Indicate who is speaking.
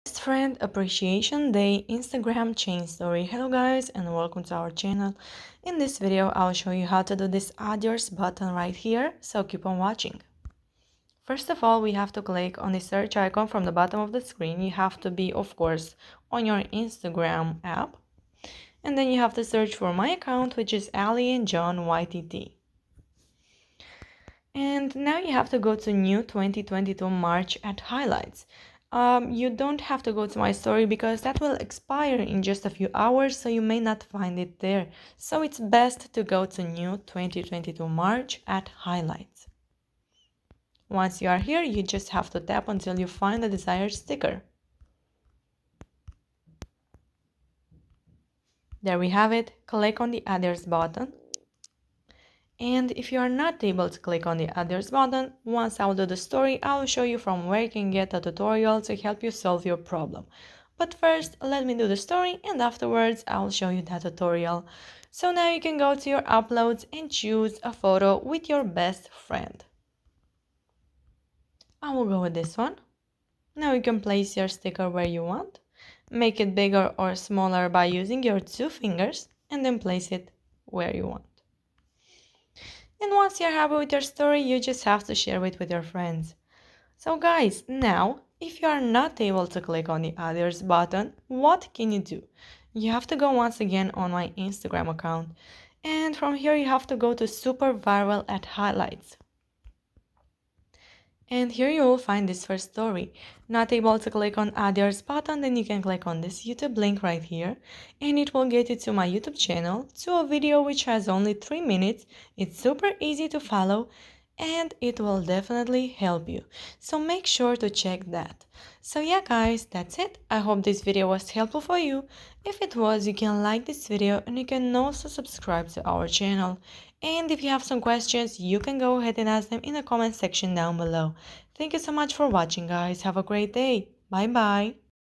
Speaker 1: Best Friend Appreciation Day Instagram chain story. Hello guys and welcome to our channel. In this video I'll show you how to do this add yours button right here, so keep on watching. First of all, we have to click on the search icon from the bottom of the screen. You have to be, of course, on your Instagram app. And then you have to search for my account, which is Ali and John YTT. And now you have to go to new 2022 March at highlights. You don't have to go to my story because that will expire in just a few hours, so you may not find it there. So it's best to go to new 2022 March at highlights. Once you are here, you just have to tap until you find the desired sticker. There we have it. Click on the others button. And if you are not able to click on the others button, once I will do the story, I will show you from where you can get a tutorial to help you solve your problem. But first, let me do the story and afterwards I will show you that tutorial. So now you can go to your uploads and choose a photo with your best friend. I will go with this one. Now you can place your sticker where you want. Make it bigger or smaller by using your two fingers and then place it where you want. And once you're happy with your story, you just have to share it with your friends. So guys, now, if you are not able to click on the others button, what can you do? You have to go once again on my Instagram account. And from here you have to go to super viral at highlights. And here you will find this first story. Not able to click on others button, then you can click on this YouTube link right here and it will get you to my YouTube channel, to a video which has only 3 minutes. It's super easy to follow and it will definitely help you. So make sure to check that. So yeah guys, that's it. I hope this video was helpful for you. If it was, you can like this video and you can also subscribe to our channel. And if you have some questions, you can go ahead and ask them in the comment section down below. Thank you so much for watching guys. Have a great day. Bye bye.